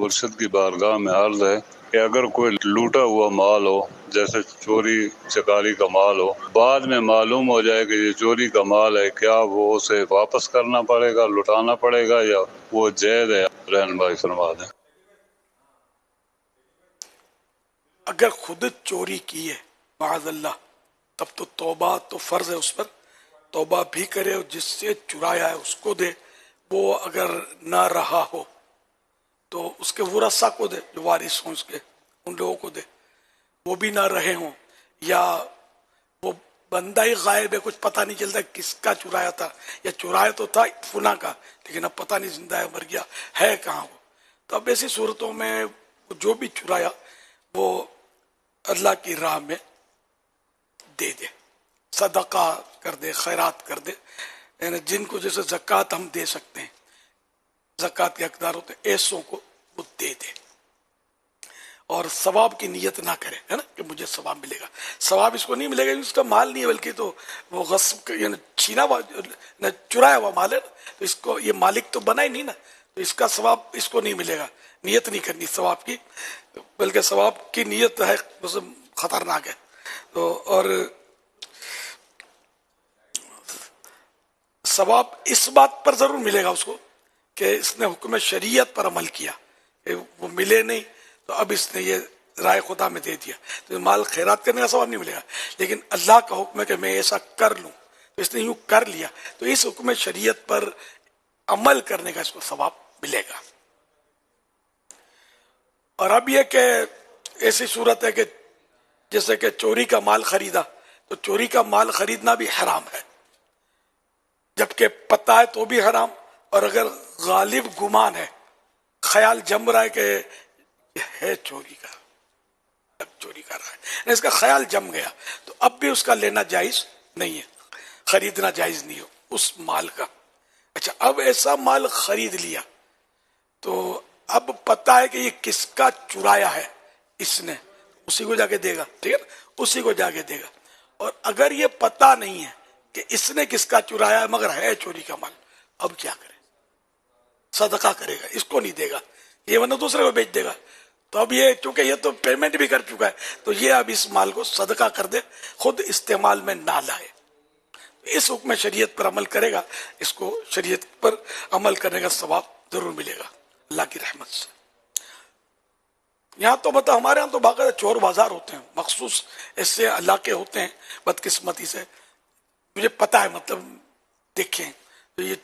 مرشد کی بارگاہ میں عرض ہے کہ اگر کوئی لوٹا ہوا مال ہو، جیسے چوری چکاری کا مال ہو، بعد میں معلوم ہو جائے کہ یہ چوری کا مال ہے، کیا وہ اسے واپس کرنا پڑے گا، لوٹانا پڑے گا، یا وہ جائز ہے؟ رہنمائی فرما دیں۔ اگر خود چوری کی ہے معاذ اللہ، تب تو توبہ تو فرض ہے اس پر، توبہ بھی کرے اور جس سے چرایا ہے اس کو دے۔ وہ اگر نہ رہا ہو تو اس کے ورثاء کو دے، جو وارث ہوں اس کے، ان لوگوں کو دے۔ وہ بھی نہ رہے ہوں، یا وہ بندہ ہی غائب ہے، کچھ پتہ نہیں چلتا کس کا چرایا تھا، یا چرایا تو تھا فلاں کا لیکن اب پتہ نہیں زندہ ہے مر گیا ہے کہاں وہ، تو اب ایسی صورتوں میں جو بھی چرایا وہ اللہ کی راہ میں دے دے، صدقہ کر دے، خیرات کر دے۔ یعنی جن کو جیسے زکوٰۃ ہم دے سکتے ہیں، زکوٰۃ کے حقدار ہوتے ہیں، ایسوں کو وہ دے دے، اور ثواب کی نیت نہ کرے، ہے نا کہ مجھے ثواب ملے گا۔ ثواب اس کو نہیں ملے گا، اس کا مال نہیں ہے، بلکہ تو وہ غصب یعنی چھینا ہوا، چرایا ہوا مال ہے نا، تو اس کو یہ مالک تو بنا ہی نہیں نا، تو اس کا ثواب اس کو نہیں ملے گا۔ نیت نہیں کرنی ثواب کی، بلکہ ثواب کی نیت ہے خطرناک ہے۔ تو اور ثواب اس بات پر ضرور ملے گا اس کو کہ اس نے حکم شریعت پر عمل کیا، کہ وہ ملے نہیں تو اب اس نے یہ رائے خدا میں دے دیا، تو مال خیرات کرنے کا ثواب نہیں ملے گا، لیکن اللہ کا حکم ہے کہ میں ایسا کر لوں تو اس نے یوں کر لیا، تو اس حکم شریعت پر عمل کرنے کا اس کو ثواب ملے گا۔ اور اب یہ کہ ایسی صورت ہے کہ جیسے کہ چوری کا مال خریدا، تو چوری کا مال خریدنا بھی حرام ہے، جبکہ پتہ ہے تو بھی حرام، اور اگر غالب گمان ہے، خیال جم رہا ہے کہ یہ ہے چوری کا، اب چوری کر رہا ہے، اس کا خیال جم گیا، تو اب بھی اس کا لینا جائز نہیں ہے، خریدنا جائز نہیں ہو اس مال کا۔ اچھا، اب ایسا مال خرید لیا تو اب پتہ ہے کہ یہ کس کا چرایا ہے اس نے، اسی کو جا کے دے گا، ٹھیک ہے نا، اسی کو جا کے دے گا۔ اور اگر یہ پتہ نہیں ہے کہ اس نے کس کا چرایا ہے مگر ہے چوری کا مال، اب کیا کرے؟ صدقہ کرے گا، اس کو نہیں دے گا، یہ ورنہ دوسرے کو بیچ دے گا، تو اب یہ چونکہ یہ تو پیمنٹ بھی کر چکا ہے، تو یہ اب اس مال کو صدقہ کر دے، خود استعمال میں نہ لائے۔ اس حکم شریعت پر عمل کرے گا، اس کو شریعت پر عمل کرنے کا ثواب ضرور ملے گا اللہ کی رحمت سے۔ یہاں تو بتا ہمارے یہاں تو باقاعدہ چور بازار ہوتے ہیں، مخصوص ایسے علاقے ہوتے ہیں بدقسمتی سے، مجھے پتا ہے، مطلب دیکھیں تو یہ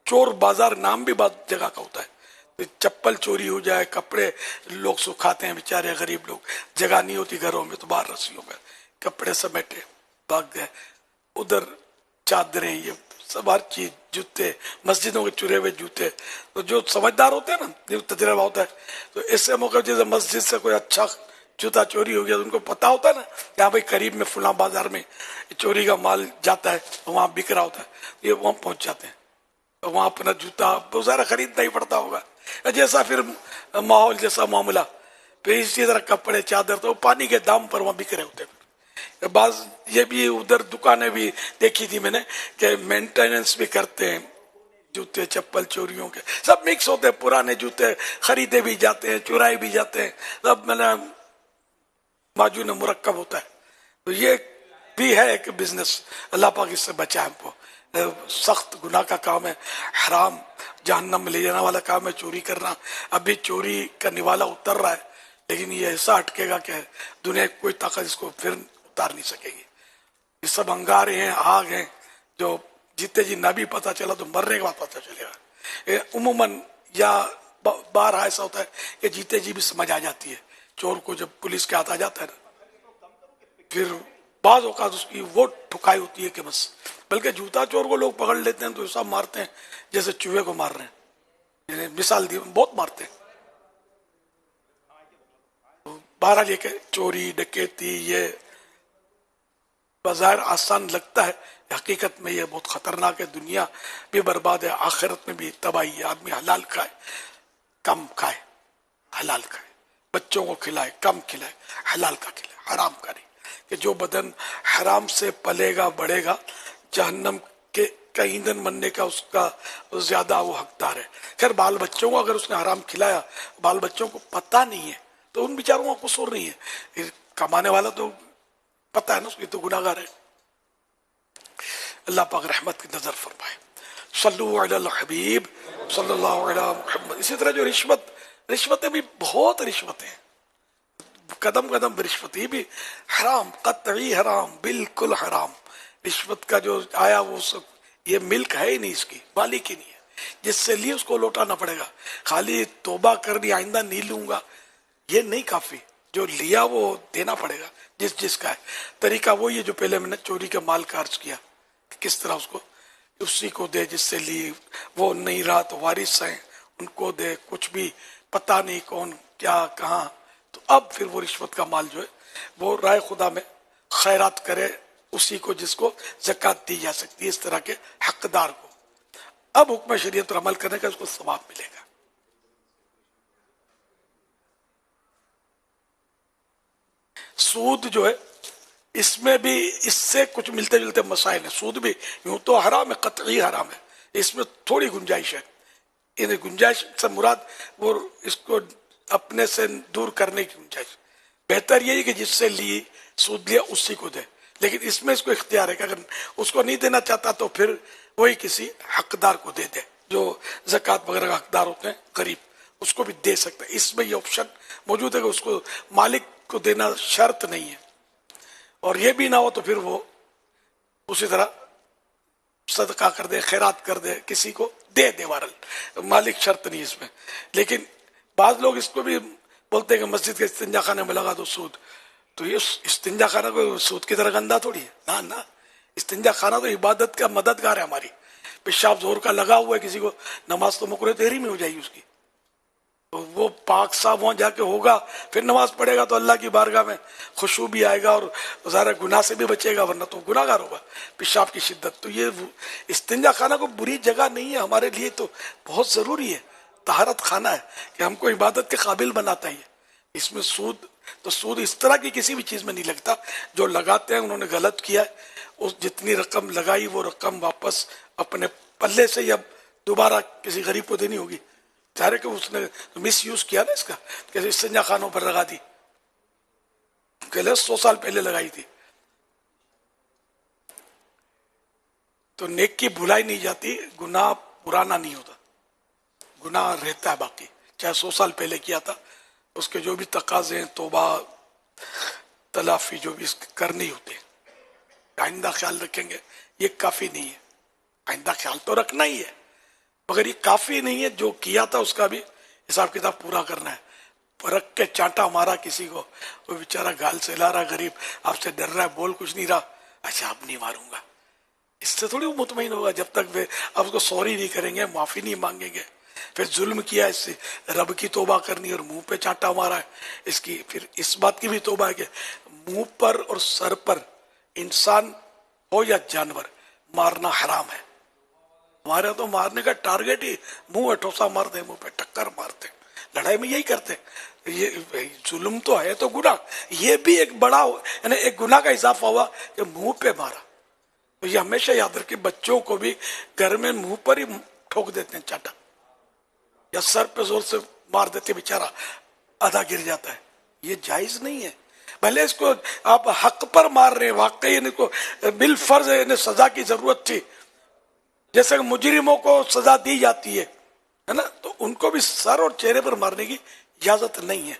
چور بازار نام بھی بعض جگہ کا ہوتا ہے، چپل چوری ہو جائے، کپڑے لوگ سکھاتے ہیں بیچارے غریب لوگ، جگہ نہیں ہوتی گھروں میں تو باہر رسیوں میں کپڑے سمیٹے بھاگ گئے، ادھر چادریں، یہ سب ہر چیز، جوتے، مسجدوں کے چرے ہوئے جوتے، تو جو سمجھدار ہوتے ہیں نا، جو تجربہ ہوتا ہے، تو ایسے موقع جیسے مسجد سے کوئی اچھا جوتا چوری ہو گیا تو ان کو پتا ہوتا ہے نا کہ ہاں بھائی قریب میں فلاں بازار میں چوری کا مال جاتا ہے، وہاں بک رہا ہوتا ہے، یہ وہاں پہنچ جاتے ہیں، وہاں اپنا جوتا بہت سارا خریدنا ہی پڑتا ہوگا، جیسا پھر ماحول جیسا معاملہ، پھر اسی طرح کپڑے چادر تو پانی کے دام پر وہاں بک رہے ہوتے ہیں۔ بعض یہ بھی ادھر دکانیں بھی دیکھی تھی میں نے کہ مینٹیننس بھی کرتے ہیں، جوتے چپل چوریوں کے سب مکس ہوتے ہیں، پرانے جوتے خریدے بھی جاتے ہیں، چرائے بھی جاتے ہیں، سب میں نے معجون مرکب ہوتا ہے، تو یہ بھی ہے ایک بزنس، اللہ پاک اس سے بچائے ہم کو، سخت گناہ کا کام ہے، حرام جہنم میں لے جانے والا کام ہے چوری کرنا۔ ابھی چوری کا نوالا اتر رہا ہے، لیکن یہ ایسا اٹکے گا کہ دنیا کی کوئی طاقت اس کو پھر اتار نہیں سکے گی۔ یہ سب انگارے ہیں، آگ ہیں، جو جیتے جی نہ بھی پتہ چلا تو مرنے کے بعد پتہ چلے گا۔ عموماً یا بار ایسا ہوتا ہے کہ جیتے جی بھی سمجھ آ جاتی ہے چور کو، جب پولیس کے ہاتھ آ جاتا ہے نا، پھر بعض اوقات اس کی وہ ٹھکائی ہوتی ہے کہ بس، بلکہ جوتا چور کو لوگ پکڑ لیتے ہیں تو ایسا مارتے ہیں جیسے چوہے کو مار رہے ہیں، یعنی مثال دی بہت مارتے ہیں۔ بہرحال یہ کہ چوری ڈکیتی یہ بظاہر آسان لگتا ہے، حقیقت میں یہ بہت خطرناک ہے، دنیا بھی برباد ہے، آخرت میں بھی تباہی ہے۔ آدمی حلال کھائے، کم کھائے، حلال کھائے، بچوں کو کھلائے، کم کھلائے، حلال کا کھلائے، حرام کا نہیں، کہ جو بدن حرام سے پلے گا بڑھے گا، جہنم کے کا ایندھن بننے کا اس کا زیادہ وہ حقدار ہے. خیر بال بچوں کو اگر اس نے حرام کھلایا، بال بچوں کو پتہ نہیں ہے تو ان بیچاروں کا قصور نہیں ہے. کمانے والا تو پتہ ہے نا اس کی، تو گناہ گار ہے. اللہ پاک رحمت کی نظر فرمائے. صلو علی الحبیب صلی اللہ علی محمد. اسی طرح جو رشوتیں بھی بہت رشوتیں ہیں، قدم قدم رشوت، یہ بھی حرام، قطعی حرام، بالکل حرام. رشوت کا جو آیا وہ سب، یہ ملک ہے ہی نہیں، اس کی مالک ہی نہیں ہے. جس سے لی اس کو لوٹانا پڑے گا. خالی توبہ کرنی آئندہ نہیں لوں گا یہ نہیں کافی، جو لیا وہ دینا پڑے گا جس کا ہے. طریقہ وہی ہے جو پہلے میں نے چوری کے مال کا عرض کیا کہ کس طرح اس کو اسی کو دے جس سے لی. وہ نہیں رہا تو وارث ہیں ان کو دے، کچھ بھی پتہ نہیں کون کیا کہاں. تو اب پھر وہ رشوت کا مال جو ہے وہ رائے خدا میں خیرات کرے اسی کو جس کو زکوٰۃ دی جا سکتی ہے، اس طرح کے حقدار کو. اب حکم شریعت پر عمل کرنے کا اس کو ثواب ملے گا. سود جو ہے اس میں بھی اس سے کچھ ملتے جلتے مسائل ہیں. سود بھی یوں تو حرام ہے، قطعی حرام ہے، اس میں تھوڑی گنجائش ہے. ان گنجائش سے مراد وہ اس کو اپنے سے دور کرنے کی گنجائش. بہتر یہی کہ جس سے لی سود لیا اسی کو دے، لیکن اس میں اس کو اختیار ہے کہ اگر اس کو نہیں دینا چاہتا تو پھر وہی کسی حقدار کو دے دے جو زکوٰۃ وغیرہ کا حقدار ہوتے ہیں، غریب، اس کو بھی دے سکتا ہے. اس میں یہ آپشن موجود ہے کہ اس کو مالک کو دینا شرط نہیں ہے. اور یہ بھی نہ ہو تو پھر وہ اسی طرح صدقہ کر دے، خیرات کر دے، کسی کو دے دے. مالک شرط نہیں اس میں. لیکن بعض لوگ اس کو بھی بولتے ہیں کہ مسجد کے استنجا خانے میں لگا دو سود. تو یہ استنجا خانہ کو سود کی طرح گندا تھوڑی ہے، نہ استنجا خانہ تو عبادت کا مددگار ہے ہماری. پیشاب زور کا لگا ہوا ہے کسی کو، نماز تو مکروہ تحریمی میں ہو جائے گی اس کی. تو وہ پاک صاحب وہاں جا کے ہوگا پھر نماز پڑھے گا تو اللہ کی بارگاہ میں خشوع بھی آئے گا اور ظاہر گناہ سے بھی بچے گا، ورنہ تو گناہ گار ہوگا. پیشاب کی شدت، تو یہ استنجا خانہ کو بری جگہ نہیں ہے ہمارے لیے، تو بہت ضروری ہے. طہارت خانہ ہے کہ ہم کو عبادت کے قابل بناتا ہے. اس میں سود، تو سود اس طرح کی کسی بھی چیز میں نہیں لگتا. جو لگاتے ہیں انہوں نے غلط کیا ہے. اس جتنی رقم لگائی وہ رقم واپس اپنے پلے سے یا دوبارہ کسی غریب کو دینی ہوگی. ظاہر ہے کہ اس نے مس یوز کیا نا اس کا، کہ استنجا خانوں پر لگا دی، کہ 100 سال پہلے لگائی تھی. تو نیک کی بھلائی نہیں جاتی، گناہ پرانا نہیں ہوتا، گناہ رہتا ہے باقی، چاہے 100 سال پہلے کیا تھا. اس کے جو بھی تقاضے ہیں، توبہ، تلافی جو بھی کرنی ہوتے ہیں. آئندہ خیال رکھیں گے یہ کافی نہیں ہے. آئندہ خیال تو رکھنا ہی ہے مگر یہ کافی نہیں ہے. جو کیا تھا اس کا بھی حساب کتاب پورا کرنا ہے. رکھ کے چانٹا مارا کسی کو، وہ بیچارہ گال سے لا رہا، غریب آپ سے ڈر رہا ہے، بول کچھ نہیں رہا، اچھا اب نہیں ماروں گا. اس سے تھوڑی وہ مطمئن ہوگا جب تک آپ اس کو سوری نہیں کریں گے، معافی نہیں مانگیں گے. پھر ظلم کیا، اس سے رب کی توبہ کرنی اور منہ پہ چانٹا مارا ہے. اس کی پھر اس بات کی بھی توبہ ہے کہ منہ پر اور سر پر انسان ہو یا جانور مارنا حرام ہے. ہمارے تو مارنے کا ٹارگیٹ ہی منہ ہے، ٹھوسا مارتے، منہ پہ ٹکر مارتے. لڑائی میں یہی کرتے. یہ ظلم تو ہے تو گناہ، یہ بھی ایک بڑا یعنی ایک گناہ کا اضافہ ہوا کہ منہ پہ مارا. تو یہ ہمیشہ یاد رکھیں، بچوں کو بھی گھر میں منہ پر ہی ٹھوک دیتے ہیں چاٹا، یا سر پہ زور سے مار دیتے، بیچارہ آدھا گر جاتا ہے. یہ جائز نہیں ہے. بھلے اس کو آپ حق پر مار رہے ہیں، واقعی ان کو بالفرض سزا کی ضرورت تھی، جیسے کہ مجرموں کو سزا دی جاتی ہے نا، تو ان کو بھی سر اور چہرے پر مارنے کی اجازت نہیں ہے.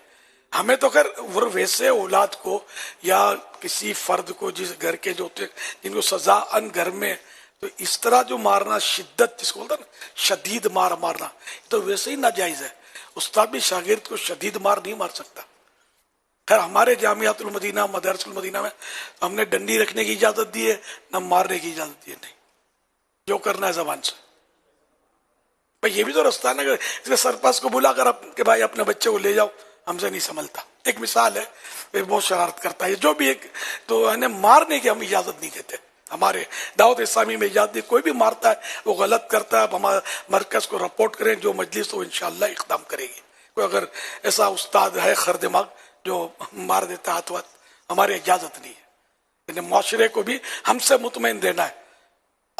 ہمیں تو خیر ویسے اولاد کو یا کسی فرد کو جس گھر کے جو ہوتے جن کو سزا ان گھر میں، تو اس طرح جو مارنا، شدت جس کو بولتا نا، شدید مارنا، تو ویسے ہی ناجائز ہے. استاد بھی شاگرد کو شدید مار نہیں مار سکتا. خیر ہمارے جامعات المدینہ، مدارس المدینہ میں ہم نے ڈنڈی رکھنے کی اجازت دی ہے، نہ مارنے کی اجازت دی ہے. نہیں، جو کرنا ہے زبان سے. بھائی یہ بھی تو رستہ ہے نا، اس کے سرپرست کو بلا کر کہ بھائی اپنے بچے کو لے جاؤ، ہم سے نہیں سنبھلتا. ایک مثال ہے، وہ بہت شرارت کرتا ہے جو بھی ایک، تو مارنے کی ہم اجازت نہیں دیتے. ہمارے دعوت اسلامی میں اجازت دی. کوئی بھی مارتا ہے وہ غلط کرتا ہے، اب ہمارے مرکز کو رپورٹ کریں، جو مجلس تو انشاءاللہ اقدام کرے گی. کوئی اگر ایسا استاد ہے خر دماغ جو مار دیتا ہاتھ وات، ہماری اجازت نہیں ہے. معاشرے کو بھی ہم سے مطمئن رہنا ہے.